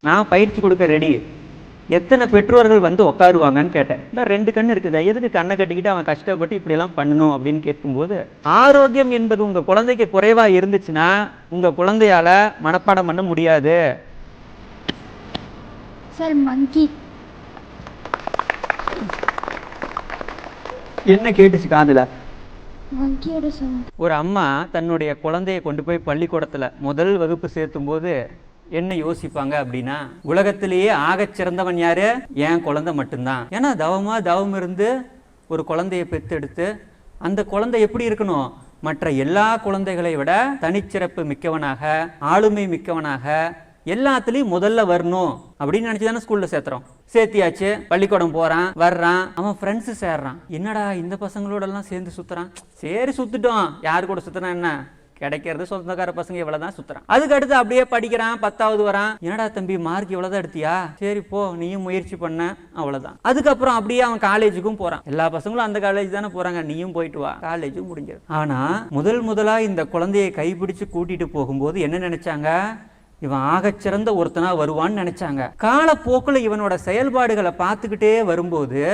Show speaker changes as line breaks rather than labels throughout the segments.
நான் பயிற்சி கொடுக்க ரெடி, எத்தனை பெற்றோர்கள் வந்து உட்காருவாங்கன்னு கேட்டேன். இந்த 2 கண்ணு இருக்குது, எதுக்கு கண்ணை கட்டிக்கிட்டு அவன் கஷ்டப்பட்டு இப்படியெல்லாம் பண்ணணும் அப்படின்னு கேட்கும்போது, ஆரோக்கியம் என்பது உங்கள் குழந்தைக்கு குறைவாக இருந்துச்சுன்னா உங்கள் குழந்தையால மனப்பாடம் பண்ண முடியாது.
சார் மங்கி
என்ன கேட்டுச்சு காதுல?
மங்கியோட சவுண்ட்.
ஒரு அம்மா தன்னுடைய குழந்தைய கொண்டு போய் பள்ளிக்கூடத்துல முதல் வகுப்பு சேர்த்தும் போது என்ன யோசிப்பாங்க அப்படின்னா, உலகத்திலேயே ஆகச் சிறந்தவன் யாரு? என் குழந்தை மட்டும்தான். ஏன்னா தவம் இருந்து ஒரு குழந்தைய பெத்தெடுத்து அந்த குழந்தை எப்படி இருக்கணும்? மற்ற எல்லா குழந்தைகளை விட தனிச்சிறப்பு மிக்கவனாக, ஆளுமை மிக்கவனாக, எல்லாத்துலேயும் முதல்ல வரணும் அப்படின்னு நினச்சி தானே ஸ்கூலில் சேர்த்துறோம். சேர்த்தியாச்சு, பள்ளிக்கூடம் போகிறான், வர்றான், அவன் ஃப்ரெண்ட்ஸு சேர்றான். என்னடா இந்த பசங்களோடலாம் சேர்ந்து சுற்றுறான், சரி சுற்றுட்டோம், யாரு கூட சுற்றுறான், என்ன கிடைக்கிறது சொந்தக்கார பசங்க இவ்வளவுதான் சுத்துறான். அதுக்கு அடுத்து அப்படியே படிக்கிறான், 10வது வரான். என்னடா தம்பி மார்க் இவ்வளவுதான் எடுத்தியா, சரி போ நீயும் முயற்சி பண்ண, அவ்வளவுதான். அதுக்கப்புறம் அப்படியே அவன் காலேஜுக்கும் போறான். எல்லா பசங்களும் அந்த காலேஜ் தானே போறாங்க, நீயும் போயிட்டு வா, காலேஜும் முடிஞ்சிடும். ஆனா முதலா இந்த குழந்தையை கைப்பிடிச்சு கூட்டிட்டு போகும்போது என்ன நினைச்சாங்க? இவன் ஆகச்சிறந்த ஒருத்தனா வருவான்னு நினைச்சாங்க. காலப்போக்கில் இவனோட செயல்பாடுகளை பார்த்துக்கிட்டே வரும்போது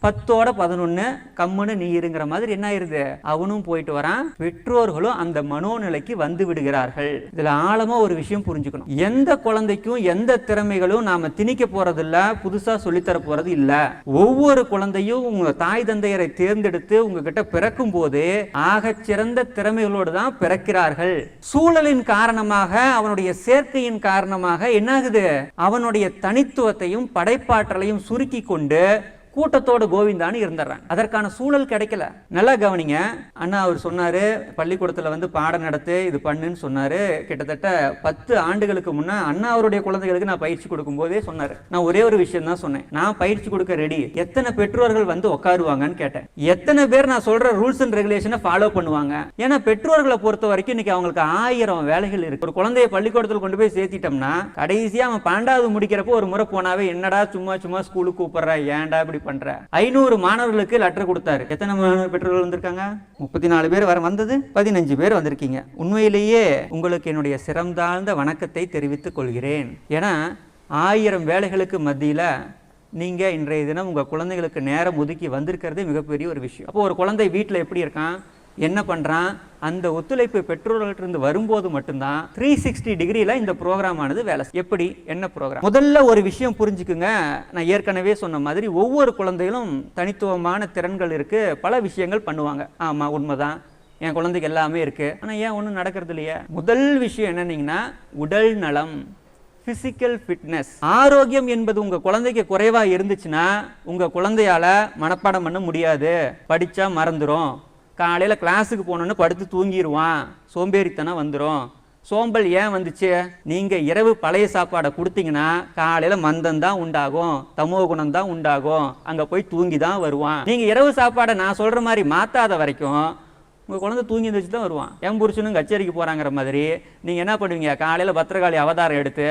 10ஓட 11 கம்முன்னு நீ இருங்கிற மாதிரி என்ன ஆயிருது, அவனும் போயிட்டு வரான். பெற்றோர்களும் அந்த மனோநிலைக்கு வந்து விடுகிறார்கள். இதுல ஆழமா ஒரு விஷயம் புரிஞ்சுக்கணும். எந்த குழந்தைக்கும் எந்த திறமைகளும் நாம திணிக்க போறதில்ல, புதுசா சொல்லித்தர போறது இல்ல. ஒவ்வொரு குழந்தையும் உங்க தாய் தந்தையரை தேர்ந்தெடுத்து உங்ககிட்ட பிறக்கும் போது ஆகச்சிறந்த திறமைகளோடு தான் பிறக்கிறார்கள். சூழலின் காரணமாக, அவனுடைய சேர்க்கையின் காரணமாக என்னாகுது, அவனுடைய தனித்துவத்தையும் படைப்பாற்றலையும் சுருக்கி கொண்டு கூட்டத்தோட கோவிந்தான்னு இருந்துடுறாங்க. அதற்கான சூழல் கிடைக்கல. நல்லா கவனிங்க. அண்ணா அவர் சொன்னாரு, பள்ளிக்கூடத்துல வந்து பாடம் நடத்து, இது பண்ணுன்னு சொன்னாரு. கிட்டத்தட்ட 10 ஆண்டுகளுக்கு முன்ன அண்ணா அவருடைய குழந்தைகளுக்கு நான் பயிற்சி கொடுக்கும் போதே சொன்னாரு. நான் ஒரே ஒரு விஷயம் தான் சொன்னேன், நான் பயிற்சி கொடுக்க ரெடி, எத்தனை பெற்றோர்கள் வந்து உட்காருவாங்கன்னு கேட்டேன். எத்தனை பேர் நான் சொல்ற ரூல்ஸ் அண்ட் ரெகுலேஷனை ஃபாலோ பண்ணுவாங்க? ஏன்னா பெற்றோர்களை பொறுத்த வரைக்கும் இன்னைக்கு அவங்களுக்கு 1000 வேலைகள் இருக்கு. ஒரு குழந்தைய பள்ளிக்கூடத்தில் கொண்டு போய் சேர்த்திட்டோம்னா கடைசியா அவன் 12வது முடிக்கிறப்போ ஒரு முறை போனாவே, என்னடா சும்மா ஸ்கூலுக்கு கூப்பிடுற, ஏன்டா இப்படி பண்ற? 500 மாணவர்களுக்கு லெட்டர் கொடுத்தாரு. எத்தனை பெற்றோர்கள் வந்திருக்காங்க? 34 பேர் வந்தது, 15 பேர் வந்திருக்கீங்க. உண்மையிலேயே உங்களுக்கு என்னுடைய சிறந்தாழ்ந்த வணக்கத்தை தெரிவித்துக் கொள்கிறேன். ஏன்னா 1000 வேலைகளுக்கு மத்தியில நீங்க இன்றைய தினம் உங்க குழந்தைகளுக்கு நேரம் ஒதுக்கி வந்திருக்கிறது மிகப்பெரிய ஒரு விஷயம். அப்போ ஒரு குழந்தை வீட்டில் எப்படி இருக்கான், என்ன பண்றான், அந்த ஒத்துழைப்பு பெற்றோர்களிருந்து வரும்போது மட்டும்தான் 360 டிகிரியில் இந்த ப்ரோக்ராம் ஆனது வேலை. எப்படி, என்ன ப்ரோக்ராம்? முதல்ல ஒரு விஷயம் புரிஞ்சுக்குங்க. நான் ஏற்கனவே சொன்ன மாதிரி ஒவ்வொரு குழந்தைகளும் தனித்துவமான திறன்கள் இருக்கு, பல விஷயங்கள் பண்ணுவாங்க. ஆமா உண்மைதான், என் குழந்தைக்கு எல்லாமே இருக்கு, ஆனால் ஏன் ஒன்றும் நடக்கிறது இல்லையா? முதல் விஷயம் என்னன்னீங்கன்னா உடல் நலம், பிசிக்கல் ஃபிட்னஸ். ஆரோக்கியம் என்பது உங்க குழந்தைக்கு குறைவா இருந்துச்சுன்னா உங்க குழந்தையால மனப்பாடம் பண்ண முடியாது, படிச்சா மறந்துடும், காலையில் கிளாஸுக்கு போனோன்னு படுத்து தூங்கிடுவான், சோம்பேறித்தனம் வந்துடும். சோம்பல் ஏன் வந்துச்சு? நீங்கள் இரவு பழைய சாப்பாடை கொடுத்தீங்கன்னா காலையில் மந்தம் தான் உண்டாகும், தமோ குணம் தான் உண்டாகும், அங்கே போய் தூங்கி தான் வருவான். நீங்கள் இரவு சாப்பாடை நான் சொல்கிற மாதிரி மாற்றாத வரைக்கும் உங்கள் குழந்தை தூங்கி வச்சு தான் வருவான். என் புருஷனும் கச்சேரிக்கு போகிறாங்கிற மாதிரி நீங்கள் என்ன பண்ணுவீங்க, காலையில் பத்திரகாளி அவதாரம் எடுத்து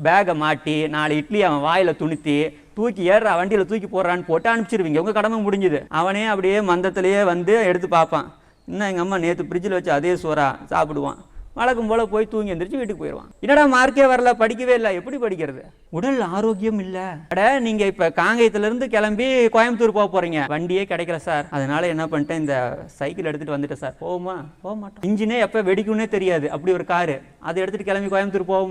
பேகை மாட்டி 4 இட்லி அவன் வாயில் துணித்தி தூக்கி ஏறுற வண்டியில் தூக்கி போடுறான்னு போட்டு அனுப்பிச்சிருவீங்க. உங்கள் கடமை முடிஞ்சுது. அவனே அப்படியே மந்தத்திலேயே வந்து எடுத்து பார்ப்பான், இன்னும் எங்கள் அம்மா நேற்று ஃப்ரிட்ஜில் வச்சு அதே சோறா சாப்பிடுவான். வழக்கம் போல் போய் தூங்கி எந்திரிச்சு வீட்டுக்கு போயிடுவான். என்னடா மார்க்கே வரல, படிக்கவே இல்லை, எப்படி படிக்கிறது? உடல் ஆரோக்கியம் இல்லை. நீங்கள் இப்போ காங்கயத்திலேருந்து கிளம்பி கோயம்புத்தூர் போக போகிறீங்க, வண்டியே கிடைக்கல சார், அதனால என்ன பண்ணிட்டேன், இந்த சைக்கிள் எடுத்துகிட்டு வந்துட்டேன் சார். போக மாட்டோம். இன்ஜினே எப்போ வெடிக்கும்னே தெரியாது, அப்படி ஒரு காரு, அதை எடுத்துகிட்டு கிளம்பி கோயம்புத்தூர் போக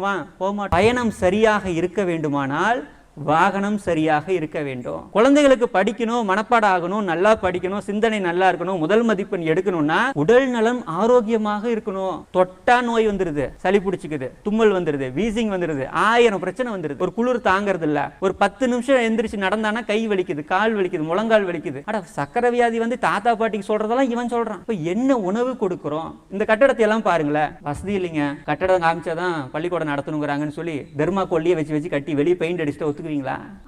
மாட்டோம். பயணம் சரியாக இருக்க வேண்டுமானால் வாகனம் சரியாக இருக்க வேண்டும். குழந்தைகளுக்கு படிக்கணும், மனப்பாடம் ஆகணும், நல்லா படிக்கணும், சிந்தனை நல்லா இருக்கணும், முதல் மதிப்பெண் எடுக்கணும்னா உடல் நலம் ஆரோக்கியமாக இருக்கணும். தொட்டா நோய் வந்துருது, சளி பிடிச்சிக்குது, தும்மல் வந்துருது, வீசிங் வந்துருது, 1000 பிரச்சனை வந்துருது. ஒரு குளிர் தாங்கிறது இல்ல, ஒரு 10 நிமிஷம் எந்திரிச்சு நடந்தானா கை வலிக்குது, கால் வலிக்குது, முழங்கால் வலிக்குது. அட சக்கரை வியாதி வந்து தாத்தா பாட்டிக்கு சொல்றதெல்லாம் இவன் சொல்றான். இப்ப என்ன உணவு கொடுக்கிறோம்? இந்த கட்டடத்தை எல்லாம் பாருங்களேன், வசதி இல்லைங்க, கட்டடம் காமிச்சாதான் பள்ளிக்கூடம் நடத்தணுங்கிறாங்கன்னு சொல்லி தர்மா கொல்லியை வச்சு கட்டி வெளியே பெயிண்ட் அடிச்சுட்டு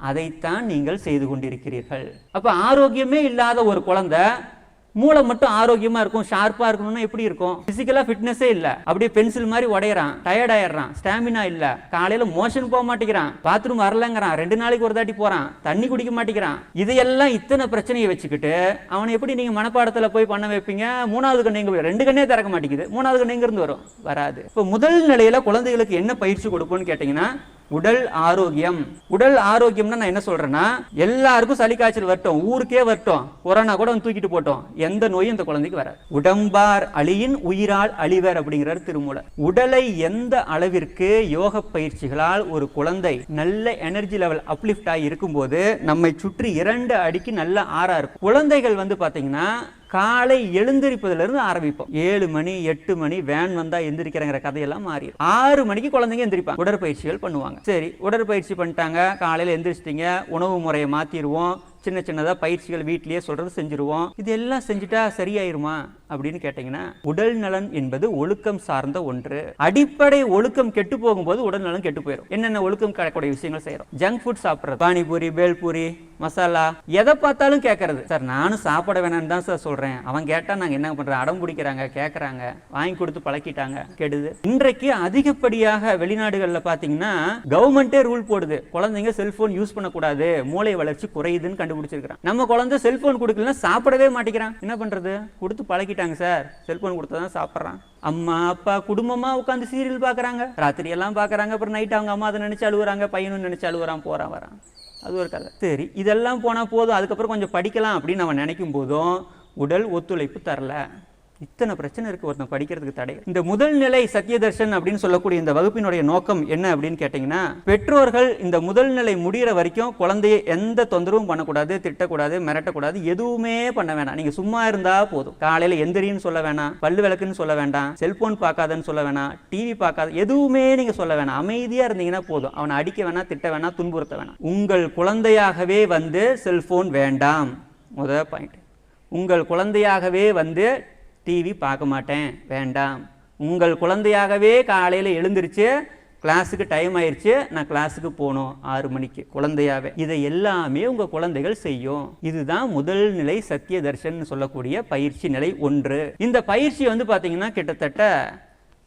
அதைத்தான் நீங்கள் செய்து கொண்டிருக்கிறீர்கள். அப்ப ஆரோக்கியமே இல்லாத ஒரு குழந்தை மூளை மட்டும் ஆரோக்கியமா இருக்கும், ஷார்ப்பா இருக்கணும்னா எப்படி இருக்கும்? பிசிக்கலா ஃபிட்னஸே இல்ல, அப்படியே பென்சில் மாதிரி உடையறான், டயர்ட் ஆயிடுறான், ஸ்டாமினா இல்ல, காலையில மோஷன் போக மாட்டேங்கிறான், பாத்ரூம் வரலங்கிறான், 2 நாளைக்கு ஒரு தாட்டி போறான், தண்ணி குடிக்க மாட்டேங்கிறான். இதையெல்லாம் இத்தனை பிரச்சனையை வச்சுக்கிட்டு அவனை எப்படி நீங்க மனப்பாடத்துல போய் பண்ண வைப்பீங்க? 3வது கண்ணு எங்க, 2 கண்ணே திறக்க மாட்டேங்குது, 3வது கண்ணு எங்க இருந்து வரும்? வராது. இப்போ முதல் நிலையில குழந்தைகளுக்கு என்ன பயிற்சி கொடுப்போம்னு கேட்டீங்கன்னா உடல் ஆரோக்கியம். உடல் ஆரோக்கியம்னா நான் என்ன சொல்றேன்னா, எல்லாருக்கும் சளி காய்ச்சல் வரட்டும், ஊருக்கே வரட்டும், கொரோனா கூட வந்து தூக்கிட்டு போட்டோம், எந்த நோயும் இந்த குழந்தைக்கு வராது. உடம்பார் அழியின் உயிரால் அழிவர் அப்படிங்கிறார் திருமூலர். உடலை எந்த அளவிற்கு யோக பயிற்சிகளால் ஒரு குழந்தை நல்ல எனர்ஜி லெவல் அப்லிஃப்ட் ஆகி இருக்கும்போது நம்மை சுற்றி 2 அடிக்கு நல்ல ஆறா இருக்கும். குழந்தைகள் வந்து பாத்தீங்கன்னா காலை எழுந்திருப்பதிலிருந்து ஆரம்பிப்போம். 7 மணி 8 மணி வேன் வந்தா எந்திரிக்கிறங்கிற கதையெல்லாம் மாறி 6 மணிக்கு குழந்தைங்க எந்திரிப்பாங்க, உடற்பயிற்சிகள் பண்ணுவாங்க. சரி, உடற்பயிற்சி பண்ணிட்டாங்க, காலையில எந்திரிச்சிட்டீங்க, உணவு முறையை மாத்திடுவோம், சின்ன சின்னதாக பயிற்சிகள் வீட்டிலேயே சொல்றது செஞ்சுருவோம். இது எல்லாம் செஞ்சுட்டா சரியாயிருமா அப்படின்னு கேட்டீங்கன்னா, உடல் நலன் என்பது ஒழுக்கம் சார்ந்த ஒன்று. அடிப்படை ஒழுக்கம் கெட்டு போகும்போது உடல் நலன் கெட்டு போயிடும். என்னென்ன ஒழுக்கம் கிடைக்கூடிய விஷயங்கள் செய்யறோம்? ஜங்க் ஃபுட் சாப்பிட்றது, பானிபூரி, பேல்பூரி, மசாலா, எதை பார்த்தாலும் கேட்கறது. சார் நானும் சாப்பிட வேணாம்னு தான் சார் சொல்றேன், அவன் கேட்டா நாங்க என்ன பண்றோம், அடம் பிடிக்கிறாங்க, கேட்கறாங்க, வாங்கி கொடுத்து பழக்கிட்டாங்க, கெடுது. இன்றைக்கு அதிகப்படியாக வெளிநாடுகள்ல பாத்தீங்கன்னா கவர்மெண்டே ரூல் போடுது, குழந்தைங்க செல்போன் யூஸ் பண்ணக்கூடாது, மூளை வளர்ச்சி குறையுதுன்னு கண்டுபிடிச்சிருக்கான். நம்ம குழந்தை செல்போன் கொடுக்கலன்னா சாப்பிடவே மாட்டேங்கிறான். என்ன பண்றது? கொடுத்து பழக்கிட்டாங்க சார், செல்போன் கொடுத்தா தான் சாப்பிட்றான். அம்மா அப்பா குடும்பமா உட்காந்து சீரியல் பாக்குறாங்க, ராத்திரி எல்லாம் பாக்குறாங்க, அப்புறம் நைட் அவங்க அம்மா அதை நினைச்சு அழுகுறாங்க, பையனும் நினைச்சு அழுகுறான், போறான் வரான், அது ஒரு கதை. சரி, இதெல்லாம் போனா போதும், அதுக்கப்புறம் கொஞ்சம் படிக்கலாம் அப்படின்னு அவன் நினைக்கும் போதும் உடல் ஒத்துழைப்பு தரல. இத்தனை பிரச்சனை இருக்கு ஒருத்தன் படிக்கிறதுக்கு தடை. இந்த முதல் நிலை சத்யதர்ஷன் அப்படின்னு சொல்லக்கூடிய இந்த வகுப்பினுடைய நோக்கம் என்ன அப்படின்னு கேட்டீங்கன்னா, பெற்றோர்கள் இந்த முதல் நிலை முடிகிற வரைக்கும் குழந்தையை எந்த தொந்தரவும் பண்ணக்கூடாது, திட்டக்கூடாது, மிரட்டக்கூடாது, எதுவுமே பண்ண வேணாம். நீங்க சும்மா இருந்தா போதும். காலையில எந்திரின்னு சொல்ல வேணாம், பல்லு விளக்குன்னு சொல்ல வேண்டாம், செல்போன் பார்க்காதன்னு சொல்ல வேணாம், டிவி பார்க்காத, எதுவுமே நீங்க சொல்ல வேணாம். அமைதியா இருந்தீங்கன்னா போதும். அவனை அடிக்க வேணாம், திட்ட வேணாம், துன்புறுத்த வேணாம். உங்கள் குழந்தையாகவே வந்து செல்போன் வேண்டாம். முதல் பாயிண்ட், உங்கள் குழந்தையாகவே வந்து டிவி பார்க்க மாட்டேன் வேண்டாம். உங்கள் குழந்தையாகவே காலையில் எழுந்திருச்சு கிளாஸுக்கு டைம் ஆயிடுச்சு, நான் கிளாஸுக்கு போகணும் 6 மணிக்கு, குழந்தையாவே. இதை எல்லாமே உங்கள் குழந்தைகள் செய்யும். இதுதான் முதல் நிலை சத்திய தர்ஷன் சொல்லக்கூடிய பயிற்சி நிலை 1. இந்த பயிற்சி வந்து பார்த்தீங்கன்னா கிட்டத்தட்ட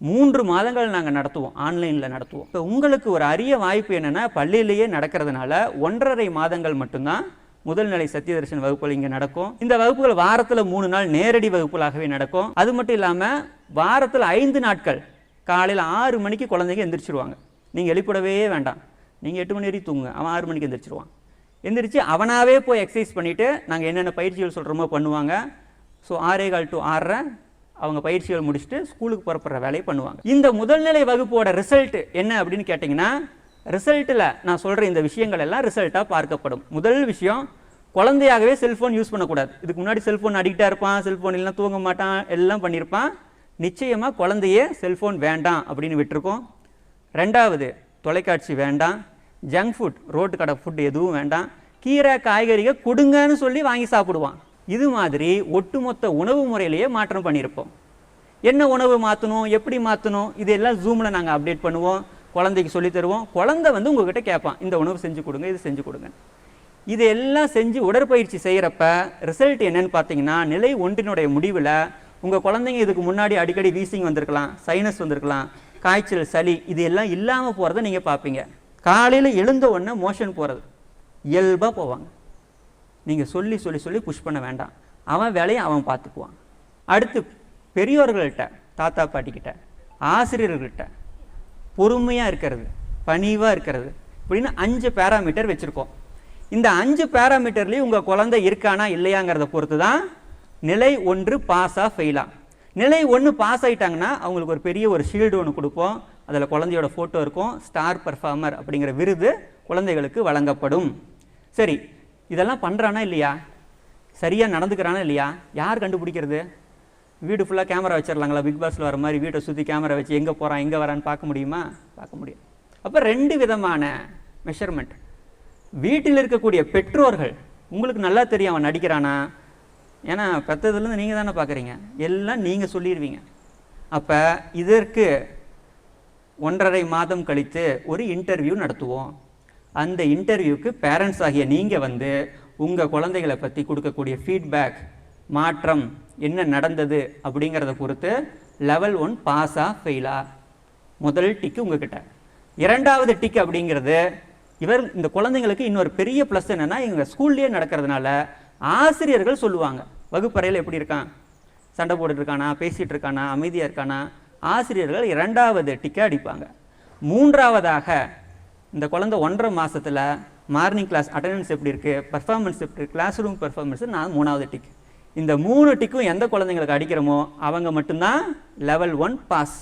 3 மாதங்கள் நாங்கள் நடத்துவோம், ஆன்லைனில் நடத்துவோம். இப்போ உங்களுக்கு ஒரு அரிய வாய்ப்பு என்னென்னா, பள்ளியிலேயே நடக்கிறதுனால 1.5 மாதங்கள் மட்டும்தான் முதல் நிலை சத்யதர்ஷன் வகுப்புகள் இங்கே நடக்கும். இந்த வகுப்புகள் வாரத்தில் 3 நாள் நேரடி வகுப்புகளாகவே நடக்கும். அது மட்டும் இல்லாமல் வாரத்தில் 5 நாட்கள் காலையில் 6 மணிக்கு குழந்தைங்க எந்திரிச்சிருவாங்க. நீங்கள் எழுப்பிடவே வேண்டாம், நீங்கள் 8 மணி வரைக்கும் தூங்குங்க, அவன் 6 மணிக்கு எந்திரிச்சிருவான். எந்திரிச்சு அவனாவே போய் எக்ஸசைஸ் பண்ணிவிட்டு நாங்கள் என்னென்ன பயிற்சிகள் சொல்கிறோமோ பண்ணுவாங்க. ஸோ 6:15 to 6:30 அவங்க பயிற்சிகள் முடிச்சுட்டு ஸ்கூலுக்கு புறப்படுற வேலையை பண்ணுவாங்க. இந்த முதல்நிலை வகுப்போட ரிசல்ட் என்ன அப்படின்னு கேட்டிங்கன்னா, ரிசல்ட்டில் நான் சொல்கிற இந்த விஷயங்கள் எல்லாம் ரிசல்ட்டாக பார்க்கப்படும். முதல் விஷயம், குழந்தையாகவே செல்ஃபோன் யூஸ் பண்ணக்கூடாது. இதுக்கு முன்னாடி செல்ஃபோன் அடிக்டாக இருப்பான், செல்ஃபோன் இல்லைனா தூங்க மாட்டான், எல்லாம் பண்ணியிருப்பான். நிச்சயமாக குழந்தையே செல்ஃபோன் வேண்டாம் அப்படின்னு விட்டுருக்கோம். 2வது, தொலைக்காட்சி வேண்டாம், ஜங்க் ஃபுட், ரோட்டு கடை ஃபுட் எதுவும் வேண்டாம், கீரை காய்கறிகள் கொடுங்கன்னு சொல்லி வாங்கி சாப்பிடுவான். இது மாதிரி ஒட்டுமொத்த உணவு முறையிலேயே மாற்றம் பண்ணியிருப்போம். என்ன உணவு மாற்றணும், எப்படி மாற்றணும், இதெல்லாம் ஜூமில் நாங்கள் அப்டேட் பண்ணுவோம், குழந்தைக்கு சொல்லி தருவோம். குழந்தை வந்து உங்ககிட்ட கேட்பான், இந்த உணவு செஞ்சு கொடுங்க, இது செஞ்சு கொடுங்க. இதெல்லாம் செஞ்சு உடற்பயிற்சி செய்கிறப்ப ரிசல்ட் என்னன்னு பார்த்தீங்கன்னா, நிலை 1னுடைய முடிவில் உங்கள் குழந்தைங்க இதுக்கு முன்னாடி அடிக்கடி வீசிங் வந்திருக்கலாம், சைனஸ் வந்திருக்கலாம், காய்ச்சல், சளி, இது எல்லாம் இல்லாமல் போகிறத நீங்கள் பார்ப்பீங்க. காலையில் எழுந்த உடனே மோஷன் போகிறது இயல்பாக போவாங்க. நீங்கள் சொல்லி சொல்லி சொல்லி புஷ் பண்ண வேண்டாம், அவன் வேலையை அவன் பார்த்துக்குவான். அடுத்து பெரியோர்கள்ட்ட, தாத்தா பாட்டிக்கிட்ட, ஆசிரியர்கள்ட்ட பொறுமையாக இருக்கிறது, பணிவாக இருக்கிறது, இப்படின்னு 5 பேராமீட்டர் வச்சுருக்கோம். இந்த 5 பேராமீட்டர்லேயும் உங்கள் குழந்தை இருக்கானா இல்லையாங்கிறத பொறுத்து தான் நிலை 1 பாஸா ஃபெயிலா. நிலை 1 பாஸ் ஆகிட்டாங்கன்னா அவங்களுக்கு ஒரு பெரிய ஒரு ஷீல்டு ஒன்று கொடுப்போம், அதில் குழந்தையோட ஃபோட்டோ இருக்கும், ஸ்டார் பர்ஃபார்மர் அப்படிங்கிற விருது குழந்தைகளுக்கு வழங்கப்படும். சரி, இதெல்லாம் பண்ணுறானா இல்லையா, சரியாக நடந்துக்கிறானா இல்லையா, யார் கண்டுபிடிக்கிறது? வீடு ஃபுல்லாக கேமரா வச்சிடலாங்களா? பிக் பாஸில் வர மாதிரி வீட்டை சுற்றி கேமரா வச்சு எங்கே போகிறான் எங்கே வரான்னு பார்க்க முடியுமா? பார்க்க முடியும். அப்போ 2 விதமான மெஷர்மெண்ட். வீட்டில் இருக்கக்கூடிய பெற்றோர்கள், உங்களுக்கு நல்லா தெரியும் அவன் நடிக்கிறானா, ஏன்னா பெற்றதுலேருந்து நீங்கள் தானே பார்க்குறீங்க, எல்லாம் நீங்கள் சொல்லிடுவீங்க. அப்போ இதற்கு 1.5 மாதம் கழித்து ஒரு இன்டர்வியூ நடத்துவோம். அந்த இன்டர்வியூக்கு பேரண்ட்ஸ் ஆகிய நீங்கள் வந்து உங்கள் குழந்தைகளை பற்றி கொடுக்கக்கூடிய ஃபீட்பேக், மாற்றம் என்ன நடந்தது அப்படிங்கிறத பொறுத்து லெவல் 1 பாஸா ஃபெயிலா. முதல் டிக்கு உங்ககிட்ட. 2வது டிக் அப்படிங்கிறது, இவர் இந்த குழந்தைங்களுக்கு இன்னொரு பெரிய ப்ளஸ் என்னென்னா, எங்கள் ஸ்கூல்லேயே நடக்கிறதுனால ஆசிரியர்கள் சொல்லுவாங்க, வகுப்பறையில் எப்படி இருக்கான், சண்டை போட்டுட்டு இருக்கானா, பேசிகிட்டு இருக்கானா, அமைதியாக இருக்கானா, ஆசிரியர்கள் 2வது டிக்கை அடிப்பாங்க. 3வதாக இந்த குழந்தை 1.5 மாசத்துல மார்னிங் கிளாஸ் அட்டெண்டன்ஸ் எப்படி இருக்குது, பர்ஃபார்மன்ஸ் எப்படி இருக்குது, கிளாஸ் ரூம் பர்ஃபார்மன்ஸ், நான் 3வது டிக். இந்த 3 டிக்கும் எந்த குழந்தைங்களுக்கு அடிக்கிறோமோ அவங்க மட்டும்தான் லெவல் 1 பாஸ்.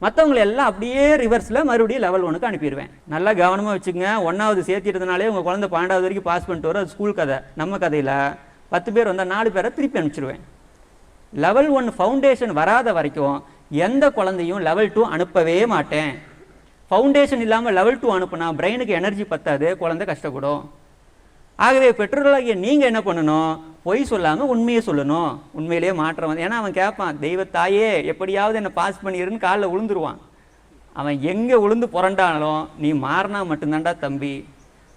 மற்றவங்களை எல்லாம் அப்படியே ரிவர்ஸில் மறுபடியும் லெவல் 1க்கு அனுப்பிடுவேன். நல்லா கவனமாக வச்சுக்கோங்க. 1வது சேர்த்திட்டதுனாலே உங்கள் குழந்தை 12வது வரைக்கும் பாஸ் பண்ணிட்டு வரும். அது ஸ்கூல் கதை. நம்ம கதையில் 10 பேர் வந்தால் 4 பேரை திருப்பி அனுப்பிச்சிடுவேன். லெவல் 1 ஃபவுண்டேஷன் வராத வரைக்கும் எந்த குழந்தையும் லெவல் 2 அனுப்பவே மாட்டேன். ஃபவுண்டேஷன் இல்லாமல் லெவல் 2 அனுப்புனா பிரெயினுக்கு எனர்ஜி பத்தாது, குழந்தை கஷ்டப்படும். ஆகவே பெற்றோர்களாகிய நீங்கள் என்ன பண்ணணும், பொய் சொல்லாமல் உண்மையை சொல்லணும். உண்மையிலேயே மாற்றம் வந்து, ஏன்னா அவன் கேட்பான், தெய்வத்தாயே எப்படியாவது என்னை பாஸ் பண்ணிடுன்னு காலில் விழுந்துருவான். அவன் எங்கே விழுந்து புரண்டாலும் நீ மாறினா மட்டும்தான்டா தம்பி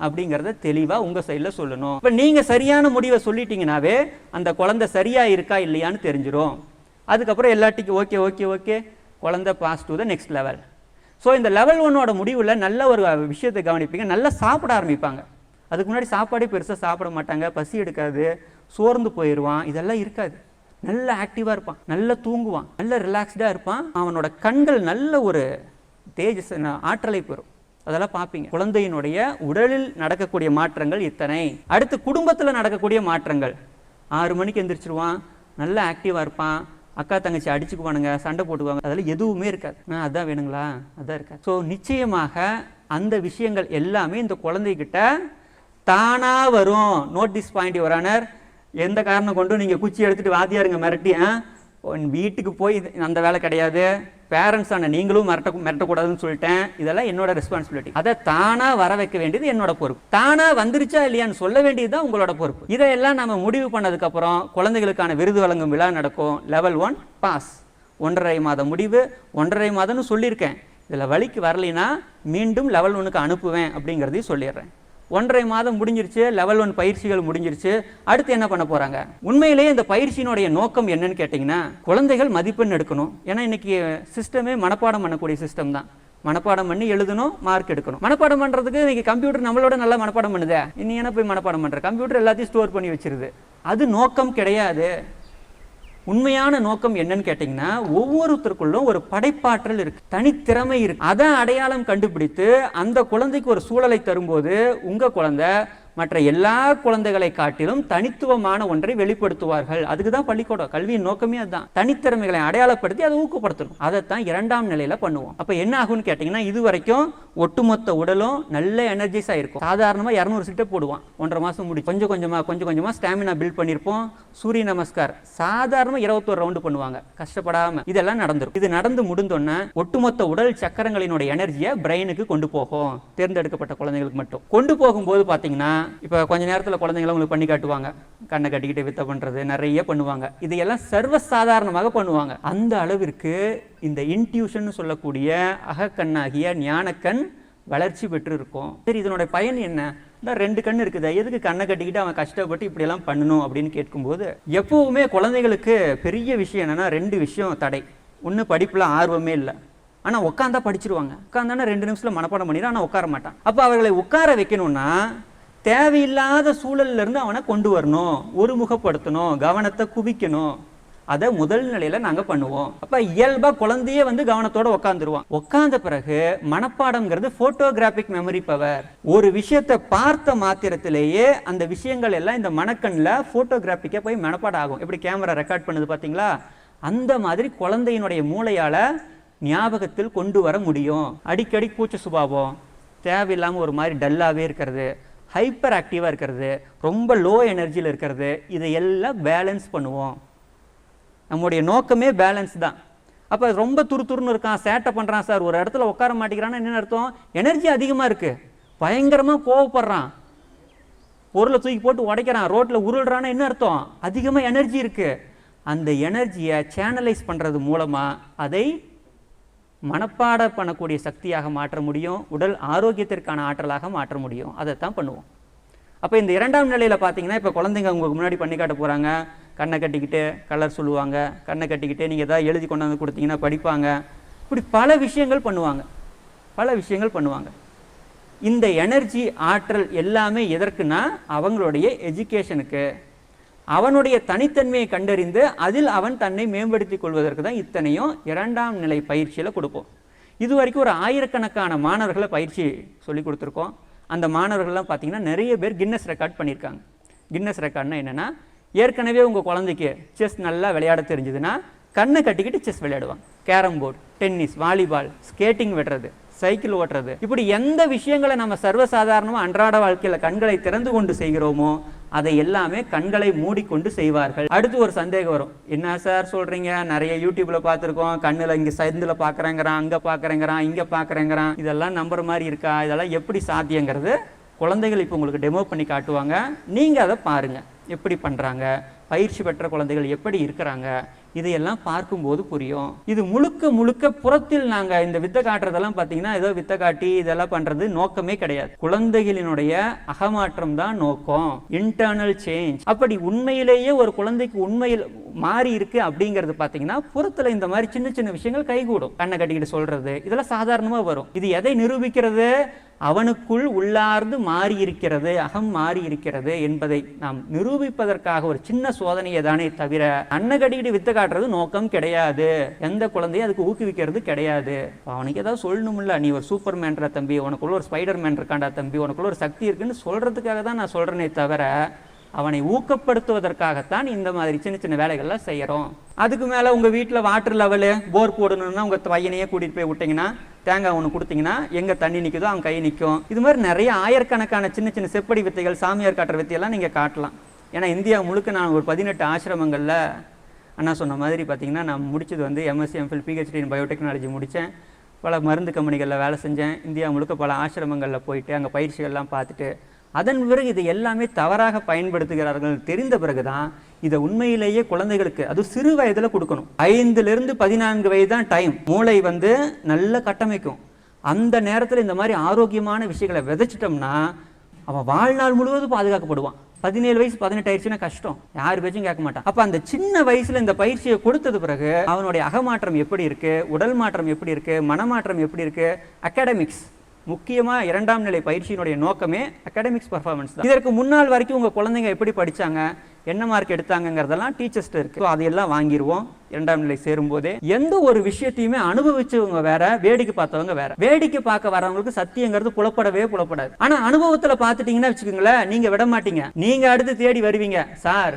அப்படிங்கிறத தெளிவாக உங்கள் சைடில் சொல்லணும். இப்போ நீங்கள் சரியான முடிவை சொல்லிட்டீங்கன்னாவே அந்த குழந்தை சரியாக இருக்கா இல்லையான்னு தெரிஞ்சிடும். அதுக்கப்புறம் எல்லாட்டிக்கும் ஓகே ஓகே ஓகே குழந்தை pass to the next level. So இந்த லெவல் 1ஓட முடிவில் நல்ல ஒரு விஷயத்தை கவனிப்பீங்க. நல்லா சாப்பிட ஆரம்பிப்பாங்க. அதுக்கு முன்னாடி சாப்பாடே பெருசாக சாப்பிட மாட்டாங்க, பசி எடுக்காது, சோர்ந்து போயிடுவான், இதெல்லாம் இருக்காது. நல்ல ஆக்டிவாக இருப்பான், நல்லா தூங்குவான், நல்ல ரிலாக்ஸ்டாக இருப்பான். அவனோட கண்கள் நல்ல ஒரு தேஜஸ் ஆற்றலை பெறும். அதெல்லாம் பார்ப்பீங்க. குழந்தையினுடைய உடலில் நடக்கக்கூடிய மாற்றங்கள் இத்தனை. அடுத்து குடும்பத்தில் நடக்கக்கூடிய மாற்றங்கள். 6 மணிக்கு எந்திரிச்சிருவான், நல்ல ஆக்டிவாக இருப்பான், அக்கா தங்கச்சி அடிச்சுக்குவானுங்க, சண்டை போட்டுக்குவாங்க, அதெல்லாம் எதுவுமே இருக்காது. அதான் வேணுங்களா, அதான் இருக்காது. ஸோ நிச்சயமாக அந்த விஷயங்கள் எல்லாமே இந்த குழந்தைகிட்ட தானாக வரும். Note this point your honour. எந்த காரணம் கொண்டும் நீங்கள் குச்சி எடுத்துகிட்டு வாத்தியாருங்க மிரட்டி வீட்டுக்கு போய் அந்த வேலை கிடையாது, பேரண்ட்ஸ் ஆன நீங்களும் மிரட்டக்கூடாதுன்னு சொல்லிட்டேன், இதெல்லாம் என்னோட ரெஸ்பான்சிபிலிட்டி. அதை தானாக வர வைக்க வேண்டியது என்னோட பொறுப்பு. தானாக வந்துருச்சா இல்லையான்னு சொல்ல வேண்டியது தான் உங்களோட பொறுப்பு. இதையெல்லாம் நம்ம முடிவு பண்ணதுக்கப்புறம் குழந்தைகளுக்கான விருது வழங்கும் விழா நடக்கும். Level 1 pass. 1.5 மாத முடிவு, 1.5 மாதம்னு சொல்லியிருக்கேன். இதில் வழிக்கு வரலைன்னா மீண்டும் லெவல் 1க்கு அனுப்புவேன் அப்படிங்கிறதையும் சொல்லிடுறேன். 1.5 மாதம் முடிஞ்சிருச்சு, லெவல் 1 பயிற்சிகள் முடிஞ்சிருச்சு. அடுத்து என்ன பண்ண போறாங்க? உண்மையிலேயே இந்த பயிற்சியினுடைய நோக்கம் என்னன்னு கேட்டிங்கன்னா, குழந்தைகள் மதிப்பெண் எடுக்கணும். ஏன்னா இன்னைக்கு சிஸ்டமே மனப்பாடம் பண்ணக்கூடிய சிஸ்டம் தான். மனப்பாடம் பண்ணி எழுதணும், மார்க் எடுக்கணும். மனப்பாடம் பண்ணுறதுக்கு இன்னைக்கு கம்ப்யூட்டர் நம்மளோட நல்லா மனப்பாடம் பண்ணுதே. இன்னும் என்ன போய் மனப்பாடம் பண்ணுற? கம்ப்யூட்டர் எல்லாத்தையும் ஸ்டோர் பண்ணி வச்சிருது. அது நோக்கம் கிடையாது. உண்மையான நோக்கம் என்னன்னு கேட்டிங்கன்னா, ஒவ்வொருத்தருக்குள்ளும் ஒரு படைப்பாற்றல் இருக்கு, தனித்திறமை இருக்கு. அதை அடையாளம் கண்டுபிடித்து அந்த குழந்தைக்கு ஒரு சூழலை தரும்போது உங்க குழந்தை மற்ற எல்லா குழந்தைகளை காட்டிலும் தனித்துவமான ஒன்றை வெளிப்படுத்துவார்கள். அதுக்கு தான் பள்ளிக்கூடம், கல்வியின் நோக்கமே அதுதான். தனித்திறமைகளை அடையாளப்படுத்தி அதை ஊக்கப்படுத்தணும். அதைத்தான் 2ஆம் நிலையில பண்ணுவோம். அப்ப என்ன ஆகும்னு கேட்டீங்கன்னா, இது வரைக்கும் ஒட்டுமொத்த உடலும் நல்ல எனர்ஜைஸ் ஆயிருக்கும். சாதாரணமா 200 சிட்டப் போடுவான் 1.5 மாசம் முடி. கொஞ்சம் கொஞ்சமா ஸ்டாமினா பில்ட் பண்ணிருப்போம். சூரிய நமஸ்கார் சாதாரணமா 21 ரவுண்டு பண்ணுவாங்க கஷ்டப்படாம. இதெல்லாம் நடந்துரும். இது நடந்து முடிந்தோன்னே ஒட்டுமொத்த உடல் சக்கரங்களினுடைய எனர்ஜியை பிரெயினுக்கு கொண்டு போகும். தேர்ந்தெடுக்கப்பட்ட குழந்தைகளுக்கு மட்டும் கொண்டு போகும்போது பாத்தீங்கன்னா, இப்போ கொஞ்ச நேரத்தில் குழந்தைங்களை உங்களுக்கு பண்ணி காட்டுவாங்க. கண்ணை கட்டிக்கிட்டு வித்த பண்ணுறது நிறைய பண்ணுவாங்க. இதையெல்லாம் சர்வசாதாரணமாக பண்ணுவாங்க. அந்த அளவிற்கு இந்த இன்ட்யூஷன் சொல்லக்கூடிய அகக்கண்ணாகிய ஞானக்கண் வளர்ச்சி பெற்று இருக்கும். சரி, இதனுடைய பயன் என்ன? 2 கண் இருக்குது, எதுக்கு கண்ணை கட்டிக்கிட்டு அவன் கஷ்டப்பட்டு இப்படியெல்லாம் பண்ணணும் அப்படின்னு கேட்கும்போது, எப்பவுமே குழந்தைகளுக்கு பெரிய விஷயம் என்னன்னா 2 விஷயம் தடை. ஒன்று, படிப்பில் ஆர்வமே இல்லை, ஆனால் உட்காந்தா படிச்சிருவாங்க. உட்காந்தானா 2 நிமிஷத்தில் மனப்பாடம் பண்ணிடுறான், ஆனால் உட்கார மாட்டான். அப்போ அவர்களை உட்கார வைக்கணும்னா தேவையில்லாத சூழல்ல இருந்து அவனை கொண்டு வரணும், ஒருமுகப்படுத்தணும், கவனத்தை குவிக்கணும். அதை முதல் நிலையில நாங்க பண்ணுவோம். அப்ப இயல்பா குழந்தையே கவனத்தோட உட்காந்துருவான். உட்கார்ந்த பிறகு மனப்பாடம்ங்கிறது போட்டோகிராபிக் மெமரி பவர். ஒரு விஷயத்தை பார்த்த மாத்திரத்திலேயே அந்த விஷயங்கள் எல்லாம் இந்த மனக்கண்ணில் போட்டோகிராபிக்கா போய் மனப்பாடம் ஆகும். எப்படி கேமரா ரெக்கார்ட் பண்ணுது பாத்தீங்களா? அந்த மாதிரி குழந்தையினுடைய மூளையால ஞாபகத்தில் கொண்டு வர முடியும். அடிக்கடி கூச்ச சுபாவம், தேவையில்லாம ஒரு மாதிரி டல்லாவே இருக்கிறது, ஹைப்பர் ஆக்டிவாக இருக்கிறது, ரொம்ப லோ எனர்ஜியில் இருக்கிறது, இதையெல்லாம் பேலன்ஸ் பண்ணுவோம். நம்முடைய நோக்கமே பேலன்ஸ் தான். அப்போ ரொம்ப துருத்துருன்னு இருக்கான், சேட்டை பண்ணுறான் சார், ஒரு இடத்துல உட்கார மாட்டேங்கிறான்னு என்ன அர்த்தம்? எனர்ஜி அதிகமாக இருக்குது, பயங்கரமாக கோவப்படுறான், பொருளை தூக்கி போட்டு உடைக்கிறான், ரோட்டில் உருள்றான்னு என்ன அர்த்தம்? அதிகமாக எனர்ஜி இருக்குது. அந்த எனர்ஜியை சேனலைஸ் பண்ணுறது மூலமாக அதை மனப்பாட பண்ணக்கூடிய சக்தியாக மாற்ற முடியும், உடல் ஆரோக்கியத்திற்கான ஆற்றலாக மாற்ற முடியும். அதைத்தான் பண்ணுவோம். அப்போ இந்த 2ஆம் நிலையில் பார்த்தீங்கன்னா, இப்போ குழந்தைங்க உங்களுக்கு முன்னாடி பண்ணி காட்ட போகிறாங்க. கண்ணை கட்டிக்கிட்டு கலர் சொல்லுவாங்க, கண்ணை கட்டிக்கிட்டு நீங்கள் எதாவது எழுதி கொண்டாந்து கொடுத்தீங்கன்னா படிப்பாங்க. இப்படி பல விஷயங்கள் பண்ணுவாங்க. இந்த எனர்ஜி ஆற்றல் எல்லாமே எதற்குன்னா, அவங்களுடைய எஜுகேஷனுக்கு, அவனுடைய தனித்தன்மையை கண்டறிந்து அதில் அவன் தன்னை மேம்படுத்திக் கொள்வதற்கு தான் இத்தனையும் 2ஆம் நிலை பயிற்சியில் கொடுப்போம். இது வரைக்கும் ஒரு ஆயிரக்கணக்கான மாணவர்களை பயிற்சி சொல்லி கொடுத்துருக்கோம். அந்த மாணவர்கள்லாம் பார்த்தீங்கன்னா நிறைய பேர் கின்னஸ் ரெக்கார்ட் பண்ணியிருக்காங்க. கின்னஸ் ரெக்கார்ட்னா என்னென்னா, ஏற்கனவே உங்கள் குழந்தைக்கு செஸ் நல்லா விளையாட தெரிஞ்சுதுன்னா கண்ணை கட்டிக்கிட்டு செஸ் விளையாடுவாங்க. Carrom board, tennis, volleyball, skating விடுறது, சைக்கிள் ஓட்டுறது, இப்படி எந்த விஷயங்களை நம்ம சர்வசாதாரணமாக அன்றாட வாழ்க்கையில் கண்களை திறந்து கொண்டு செய்கிறோமோ அதை எல்லாமே கண்களை மூடிக்கொண்டு செய்வார்கள். அடுத்து ஒரு சந்தேகம் வரும், என்ன சார் சொல்கிறீங்க, நிறைய யூடியூப்ல பார்த்துருக்கோம், கண்ணில் இங்கே சந்தில் பார்க்குறேங்கிறான், அங்கே பார்க்குறேங்கிறான், இங்கே பார்க்குறேங்கிறான், இதெல்லாம் நம்புற மாதிரி இருக்கா, இதெல்லாம் எப்படி சாத்தியங்கிறது குழந்தைகள் இப்போ உங்களுக்கு டெமோ பண்ணி காட்டுவாங்க. நீங்கள் அதை பாருங்கள், எப்படி பண்ணுறாங்க, பயிற்சி பெற்ற குழந்தைகள் எப்படி இருக்கிறாங்க, இதையெல்லாம் பார்க்கும்போது புரியும். இது முழுக்க முழுக்க புறத்தில் நாங்கள் இந்த வித்தை காட்டுறதெல்லாம் பார்த்தீங்கன்னா ஏதோ வித்தை காட்டி இதெல்லாம் பண்ணுறது நோக்கமே கிடையாது. குழந்தைகளினுடைய அகமாற்றம் தான் நோக்கம், இன்டர்னல் சேஞ்ச். அப்படி உண்மையிலேயே ஒரு குழந்தைக்கு உண்மையில் மாறி இருக்கு அப்படிங்கிறது பார்த்தீங்கன்னா புறத்தில் இந்த மாதிரி சின்ன சின்ன விஷயங்கள் கைகூடும். கண்ணை கட்டிக்கிட்டு சொல்றது இதெல்லாம் சாதாரணமாக வரும். இது எதை நிரூபிக்கிறது? அவனுக்குள் உள்ளார்ந்து மாறி இருக்கிறது, அகம் மாறி இருக்கிறது என்பதை நாம் நிரூபிப்பதற்காக ஒரு சின்ன சோதனையை தானே தவிர அன்னகடிக்கிட்டு வித்த காட்டுறது நோக்கம் கிடையாது. எந்த குழந்தையும் அதுக்கு ஊக்குவிக்கிறது கிடையாது. அவனுக்கு ஏதாவது சொல்லணும்ல, நீ ஒரு சூப்பர் மேன்ற தம்பி, உனக்குள்ள ஒரு ஸ்பைடர் மேன் இருக்காண்டா தம்பி, உனக்குள்ள ஒரு சக்தி இருக்குன்னு சொல்றதுக்காக தான் நான் சொல்றேனே தவிர அவனை ஊக்கப்படுத்துவதற்காகத்தான் இந்த மாதிரி சின்ன சின்ன வேலைகள்லாம் செய்யறோம். அதுக்கு மேல உங்க வீட்டில் வாட்டர் லெவலு போர் போடணும்னா உங்க பையனையே கூட்டிட்டு போய் விட்டீங்கன்னா, தேங்காய் ஒன்று கொடுத்தீங்கன்னா எங்க தண்ணி நிற்குதோ அவன் கை நிற்கும். இது மாதிரி நிறைய ஆயிரக்கணக்கான சின்ன சின்ன செப்படி வித்தைகள், சாமியார் காட்டுற வித்தையெல்லாம் நீங்க காட்டலாம். ஏன்னா இந்தியா முழுக்க நான் ஒரு 18 ஆசிரமங்களில் அண்ணா சொன்ன மாதிரி பார்த்தீங்கன்னா நான் முடிச்சது வந்து MSc MPhil PhD in biotechnology முடித்தேன். பல மருந்து கம்பெனிகளில் வேலை செஞ்சேன். இந்தியா முழுக்க பல ஆசிரமங்களில் போயிட்டு அங்கே பயிற்சிகள்லாம் பார்த்துட்டு அதன் பிறகு இதை எல்லாமே தவறாக பயன்படுத்துகிறார்கள் தெரிந்த பிறகுதான் இதை உண்மையிலேயே குழந்தைகளுக்கு அது சிறு வயதில் கொடுக்கணும். 5லிருந்து 14 வயது தான் டைம். மூளை வந்து நல்ல கட்டமைக்கும். அந்த நேரத்தில் இந்த மாதிரி ஆரோக்கியமான விஷயங்களை விதைச்சிட்டோம்னா அவன் வாழ்நாள் முழுவதும் பாதுகாக்கப்படுவான். 17 வயசு 18 ஆயிடுச்சுன்னா கஷ்டம், யார் பேச்சும் கேட்க மாட்டான். அப்ப அந்த சின்ன வயசுல இந்த பயிற்சியை கொடுத்தது பிறகு அவனுடைய அகமாற்றம் எப்படி இருக்கு, உடல் மாற்றம் எப்படி இருக்கு, மனமாற்றம் எப்படி இருக்கு, அகாடமிக்ஸ் முக்கியமா 2ஆம் நிலை பயிற்சியினுடைய நோக்கமே அகாடமிக்ஸ் பர்ஃபார்மன்ஸ் தான். இதற்கு முன்னாள் வரைக்கும் உங்க குழந்தைங்க எப்படி படிச்சாங்க, என்ன மார்க் எடுத்தாங்கிறதெல்லாம் டீச்சர்ஸ்ட்டு இருக்கு. அதையெல்லாம் வாங்கிடுவோம் 2ஆம் நிலை சேரும்போதே. எந்த ஒரு விஷயத்தையுமே அனுபவிச்சவங்க வேற, வேடிக்கை பார்த்தவங்க வேற. வேடிக்கை பார்க்க வரவங்களுக்கு சத்தியங்கிறது புலப்படாது. ஆனா அனுபவத்துல பார்த்துட்டீங்கன்னா வச்சுக்கோங்களேன், நீங்க விட மாட்டீங்க. நீங்க அடுத்து தேடி வருவீங்க, சார்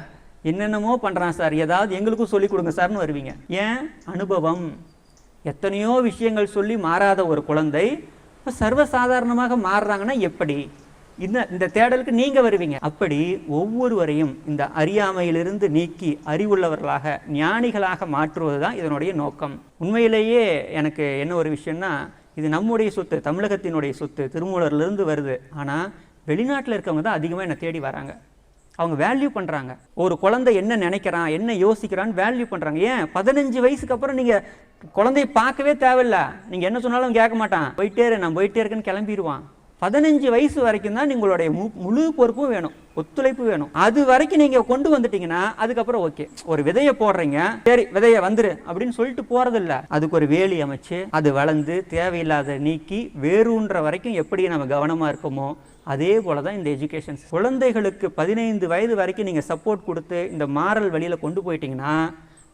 என்னென்னமோ பண்றான் சார், ஏதாவது எங்களுக்கும் சொல்லி கொடுங்க சார்னு வருவீங்க. ஏன்? அனுபவம். எத்தனையோ விஷயங்கள் சொல்லி மாறாத ஒரு குழந்தை சர்வசாதாரணமாக மாறுறாங்கன்னா எப்படி? இந்த தேடலுக்கு நீங்க வருவீங்க. அப்படி ஒவ்வொருவரையும் இந்த அறியாமையிலிருந்து நீக்கி அறிவுள்ளவர்களாக, ஞானிகளாக மாற்றுவதுதான் இதனுடைய நோக்கம். உண்மையிலேயே எனக்கு என்ன ஒரு விஷயம்னா, இது நம்முடைய சொத்து, தமிழகத்தினுடைய சொத்து, திருமூலர்லேருந்து வருது. ஆனால் வெளிநாட்டில் இருக்கவங்க தான் அதிகமாக என்னை தேடி வராங்க. அவங்க வேல்யூ பண்ணுறாங்க. ஒரு குழந்தை என்ன நினைக்கிறான், என்ன யோசிக்கிறான்னு வேல்யூ பண்ணுறாங்க. ஏன் 15 வயசுக்கு அப்புறம் நீங்கள் குழந்தைய பார்க்கவே தேவையில்லை. நீங்கள் என்ன சொன்னாலும் கேட்க மாட்டான். நான் போயிட்டே இருக்கேன்னு கிளம்பிடுவான். 15 வயசு வரைக்கும் தான் உங்களுடைய முழு பொறுப்பும் வேணும், ஒத்துழைப்பு வேணும். அது வரைக்கும் நீங்கள் கொண்டு வந்துட்டீங்கன்னா அதுக்கப்புறம் ஓகே. ஒரு விதையை போடுறீங்க, சரி விதையை வந்துரு அப்படின்னு சொல்லிட்டு போறதில்ல. அதுக்கு ஒரு வேலி அமைச்சு அது வளர்ந்து தேவையில்லாத நீக்கி வேரூன்ற வரைக்கும் எப்படி நம்ம கவனமாக இருக்கோமோ அதே போல தான் இந்த எஜுகேஷன். குழந்தைகளுக்கு 15 வயது வரைக்கும் நீங்கள் சப்போர்ட் கொடுத்து இந்த மாறல் வழியில் கொண்டு போயிட்டீங்கன்னா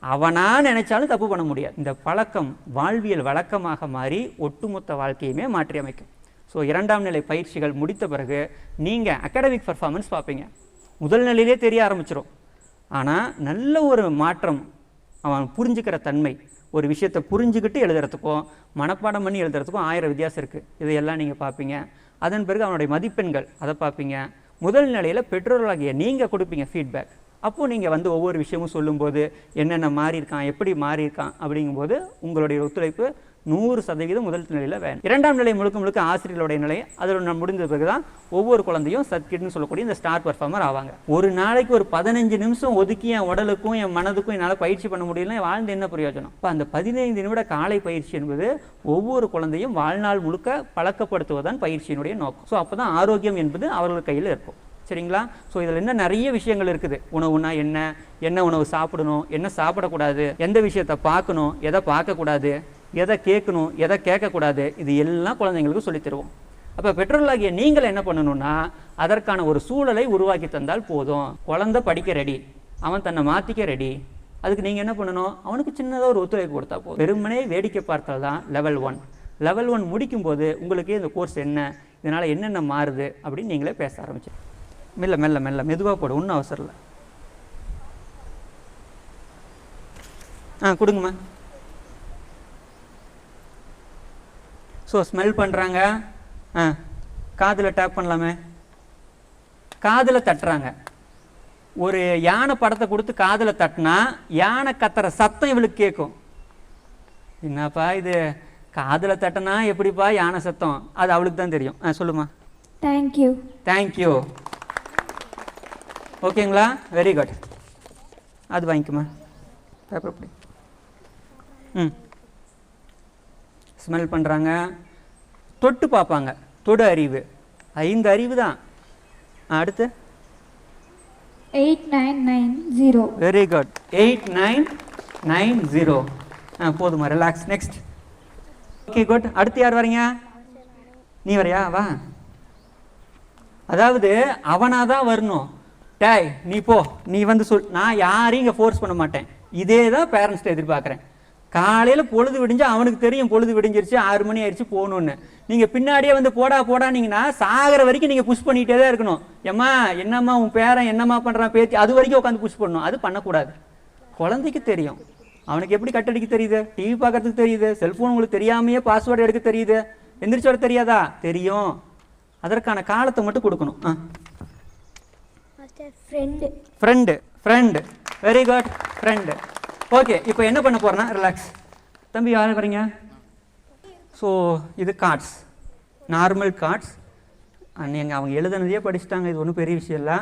அவனா நினைச்சாலும் தப்பு பண்ண முடியாது. இந்த பழக்கம் வாழ்வியல் வழக்கமாக மாறி ஒட்டுமொத்த வாழ்க்கையுமே மாற்றி அமைக்கும். ஸோ 2ஆம் நிலை பயிற்சிகள் முடித்த பிறகு நீங்கள் அகாடமிக் பர்ஃபார்மன்ஸ் பார்ப்பீங்க. முதல் நிலையிலே தெரிய ஆரம்பிச்சிடும். ஆனால் நல்ல ஒரு மாற்றம், அவன் புரிஞ்சுக்கிற தன்மை, ஒரு விஷயத்தை புரிஞ்சுக்கிட்டு எழுதுறதுக்கும் மனப்பாடம் பண்ணி எழுதுறதுக்கும் 1000 வித்தியாசம் இருக்குது. இதையெல்லாம் நீங்கள் பார்ப்பீங்க. அதன் பிறகு அவனுடைய மதிப்பெண்கள் அதை பார்ப்பீங்க. முதல் நிலையில் பெற்றோர்களாகிய நீங்கள் கொடுப்பீங்க ஃபீட்பேக். அப்போது நீங்கள் வந்து ஒவ்வொரு விஷயமும் சொல்லும்போது என்னென்ன மாறி இருக்கான், எப்படி மாறி இருக்கான் அப்படிங்கும்போது உங்களுடைய ஒத்துழைப்பு 100% முதல் நிலையில் வேணும். 2ஆம் நிலை முழுக்க ஆசிரியர்களுடைய நிலை. அதில் முடிந்த பிறகு தான் ஒவ்வொரு குழந்தையும் சர்க்கிட்னு சொல்லக்கூடிய இந்த ஸ்டார் பர்ஃபார்மர் ஆவாங்க. ஒரு நாளைக்கு ஒரு 15 நிமிஷம் ஒதுக்கி என் உடலுக்கும் என் மனதுக்கும் என்னால் பயிற்சி பண்ண முடியல, வாழ்ந்து என்ன பிரயோஜனம்? இப்போ அந்த 15 நிமிட காலை பயிற்சி என்பது ஒவ்வொரு குழந்தையும் வாழ்நாள் முழுக்க பழக்கப்படுத்துவதுதான் பயிற்சியினுடைய நோக்கம். ஸோ அப்போ தான் ஆரோக்கியம் என்பது அவர்கள் கையில் இருக்கும். சரிங்களா? ஸோ இதில் என்ன நிறைய விஷயங்கள் இருக்குது. உணவுனா என்ன உணவு சாப்பிடணும், என்ன சாப்பிடக்கூடாது, எந்த விஷயத்தை பார்க்கணும், எதை பார்க்கக்கூடாது, எதை கேட்கணும், எதை கேட்கக்கூடாது, இது எல்லாம் குழந்தைங்களுக்கு சொல்லித் தருவோம். அப்போ பெற்றோர்களாகிய நீங்கள் என்ன பண்ணணும்னா அதற்கான ஒரு சூழலை உருவாக்கி தந்தால் போதும். குழந்தை படிக்க ரெடி, அவன் தன்னை மாற்றிக்க ரெடி. அதுக்கு நீங்கள் என்ன பண்ணணும்? அவனுக்கு சின்னதாக ஒரு ஒத்துழைப்பு கொடுத்தா போதும். வெறுமனே வேடிக்கை பார்த்தால் தான் லெவல் 1. லெவல் 1 முடிக்கும்போது உங்களுக்கு இந்த கோர்ஸ் என்ன, இதனால் என்னென்ன மாறுது அப்படின்னு நீங்களே பேச ஆரம்பிச்சு. மெல்ல மெல்ல மெல்ல மெதுவாக போடு, ஒன்றும் அவசரம் இல்லை. கொடுங்கம்மா. ஸோ ஸ்மெல் பண்ணுறாங்க. காதில் டேப் பண்ணலாமே. காதில் தட்டுறாங்க. ஒரு யானை படத்தை கொடுத்து காதில் தட்டினா யானை கத்துற சத்தம் இவளுக்கு கேட்கும். என்னப்பா இது காதில் தட்டினா எப்படிப்பா யானை சத்தம், அது அவளுக்கு தான் தெரியும். சொல்லுமா.
தேங்க்யூ.
தேங்க்யூ. ஓகேங்களா, வெரி குட். அது வாங்கிக்குமா, பேப்பர் அப்படி. ஸ்மெல் பண்ணுறாங்க, தொட்டு பார்ப்பாங்க. தொடு அறிவு 5 அறிவு தான். அடுத்து
8990.
Very good. 8990. போதுமா, ரிலாக்ஸ். நெக்ஸ்ட். Okay good. அடுத்து யார் வரீங்க? நீ வரையா? வா. அதாவது அவனாதான் வரணும். டேய் நீ போ, நீ வந்து சொல். நான் யாரையும் இங்கே ஃபோர்ஸ் பண்ண மாட்டேன். இதே தான் பேரண்ட்ஸ்ட்டை எதிர்பார்க்குறேன். காலையில் பொழுது விடிஞ்சா அவனுக்கு தெரியும் பொழுது விடிஞ்சிருச்சு, 6 மணி ஆயிடுச்சு போகணுன்னு. நீங்கள் பின்னாடியே வந்து போடா போடானீங்கன்னா சாகிற வரைக்கும் நீங்கள் புஷ் பண்ணிகிட்டே தான் இருக்கணும். ஏம்மா என்னம்மா உன் பேரன் என்னம்மா பண்ணுறான் பேச்சு, அது வரைக்கும் உட்காந்து புஷ் பண்ணணும். அது பண்ணக்கூடாது. குழந்தைக்கு தெரியும். அவனுக்கு எப்படி கட்டடிக்க தெரியுது, டிவி பார்க்கறதுக்கு தெரியுது, செல்ஃபோன் உங்களுக்கு தெரியாமையே பாஸ்வேர்டு எடுக்க தெரியுது, எந்திரிச்சோட தெரியாதா? தெரியும். அதற்கான காலத்தை மட்டும் கொடுக்கணும்.
Friend.
Friend. Friend. Very good. Friend. Okay, இப்போ என்ன பண்ண போகிறேன்னா ரிலாக்ஸ். தம்பி யார் வரீங்க? ஸோ இது கார்ட்ஸ், நார்மல் கார்ட்ஸ். நீங்கள் அவங்க எழுதுனதையே படிச்சுட்டாங்க, இது ஒன்றும் பெரிய விஷயம் இல்லை.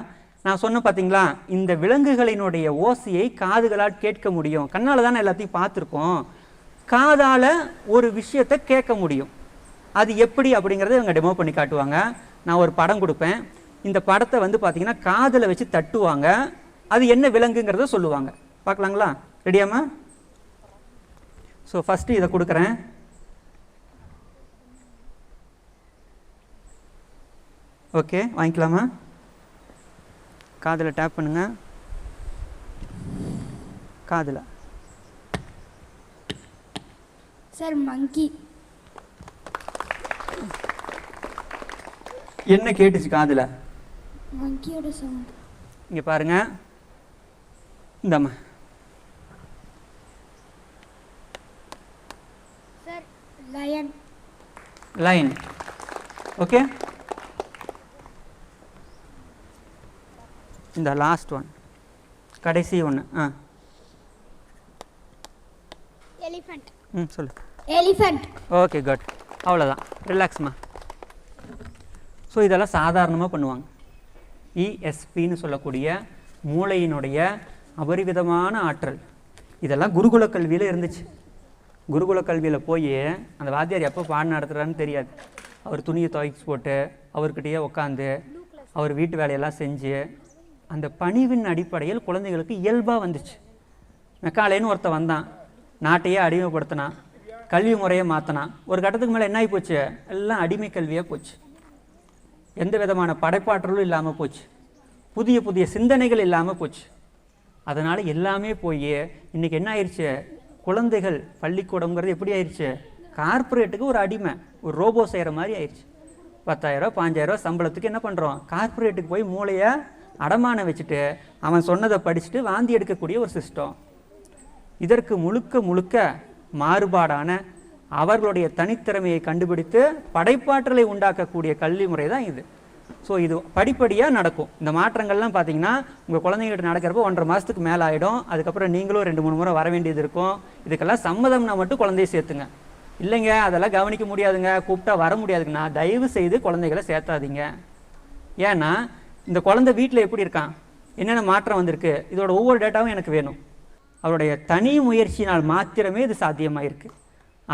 நான் சொன்ன பார்த்தீங்களா, இந்த விலங்குகளினுடைய ஓசையை காதுகளால் கேட்க முடியும். கண்ணால் தானே எல்லாத்தையும் பார்த்துருக்கோம். காதால் ஒரு விஷயத்தை கேட்க முடியும். அது எப்படி அப்படிங்கிறத இவங்க டெமோ பண்ணி காட்டுவாங்க. நான் ஒரு படம் கொடுப்பேன். இந்த படத்தை வந்து பார்த்தீங்கன்னா காதில் வச்சு தட்டுவாங்க. அது என்ன விலங்குங்கிறத சொல்லுவாங்க. பார்க்கலாங்களா? ரெடியாம்மா? ஸோ ஃபஸ்ட்டு இதை கொடுக்குறேன். ஓகே, வாங்கிக்கலாமா? காதில் டேப் பண்ணுங்க. காதில்.
Sir monkey.
என்ன கேட்டுச்சு காதில்?
மங்கியோட சவுண்ட்.
இங்கே பாருங்க. இந்தாம்மா.
Sir lion.
லைன். ஓகே, இந்த லாஸ்ட் ஒன், கடைசி ஒன்று.
எலிஃபண்ட்.
சொல்லு.
எலிஃபண்ட்.
Okay good. அவ்வளோதான். ரிலாக்ஸ்மா. ஸோ இதெல்லாம் சாதாரணமாக பண்ணுவாங்க. இஎஸ்பின்னு சொல்லக்கூடிய மூளையினுடைய அபரிவிதமான ஆற்றல். இதெல்லாம் குருகுல கல்வியில் இருந்துச்சு. குருகுல கல்வியில் போய் அந்த வாத்தியார் எப்போ பாடம் நடத்துகிறான்னு தெரியாது. அவர் துணியை துவைச்சி போட்டு அவர்கிட்டயே உட்காந்து அவர் வீட்டு வேலையெல்லாம் செஞ்சு அந்த பணிவின் அடிப்படையில் குழந்தைகளுக்கு இயல்பாக வந்துச்சு. மெக்காலேன்னு ஒருத்தன் வந்தான், நாட்டையே அடிமைப்படுத்தினான், கல்வி முறையை மாற்றினான். ஒரு கட்டத்துக்கு மேலே என்ன ஆகி போச்சு? எல்லாம் அடிமை கல்வியாக போச்சு. எந்த விதமான படைப்பாற்றலும் இல்லாமல் போச்சு. புதிய புதிய சிந்தனைகள் இல்லாமல் போச்சு. அதனால் எல்லாமே போய் இன்றைக்கி என்ன ஆயிடுச்சு? குழந்தைகள் பள்ளிக்கூடங்கிறது எப்படி ஆயிடுச்சு? கார்ப்பரேட்டுக்கு ஒரு அடிமை, ஒரு ரோபோ செய்கிற மாதிரி ஆயிடுச்சு. 10,000 5,000 சம்பளத்துக்கு என்ன பண்ணுறோம்? கார்ப்பரேட்டுக்கு போய் மூளையை அடமான வச்சுட்டு அவன் சொன்னதை படிச்சுட்டு வாந்தி எடுக்கக்கூடிய ஒரு சிஸ்டம். இதற்கு முழுக்க முழுக்க மாறுபாடான அவர்களுடைய தனித்திறமையை கண்டுபிடித்து படைப்பாற்றலை உண்டாக்கக்கூடிய கல்வி முறை தான் இது. ஸோ இது படிப்படியாக நடக்கும். இந்த மாற்றங்கள்லாம் பார்த்தீங்கன்னா உங்கள் குழந்தைங்கள்ட்ட நடக்கிறப்போ 1.5 மாதத்துக்கு மேலே ஆகிடும். அதுக்கப்புறம் நீங்களும் 2-3 முறை வர வேண்டியது இருக்கும். இதுக்கெல்லாம் சம்மதம்னா மட்டும் குழந்தைய சேர்த்துங்க. இல்லைங்க அதெல்லாம் கவனிக்க முடியாதுங்க, கூப்பிட்டா வர முடியாதுங்கண்ணா, தயவு செய்து குழந்தைகளை சேர்த்தாதீங்க. ஏன்னா இந்த குழந்தை வீட்டில் எப்படி இருக்கான், என்னென்ன மாற்றம் வந்திருக்கு, இதோட ஒவ்வொரு டேட்டாவும் எனக்கு வேணும். அவருடைய தனி முயற்சியினால் மாத்திரமே இது சாத்தியமாக இருக்குது.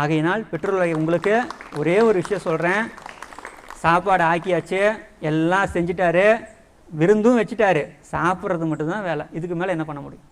ஆகையினால் பெற்றோர்களை உங்களுக்கு ஒரே ஒரு விஷயம் சொல்கிறேன். சாப்பாடு ஆக்கியாச்சு, எல்லாம் செஞ்சிட்டாரு, விருந்தும் வச்சுட்டாரு, சாப்பிட்றது மட்டும்தான் வேலை. இதுக்கு மேலே என்ன பண்ண முடியும்?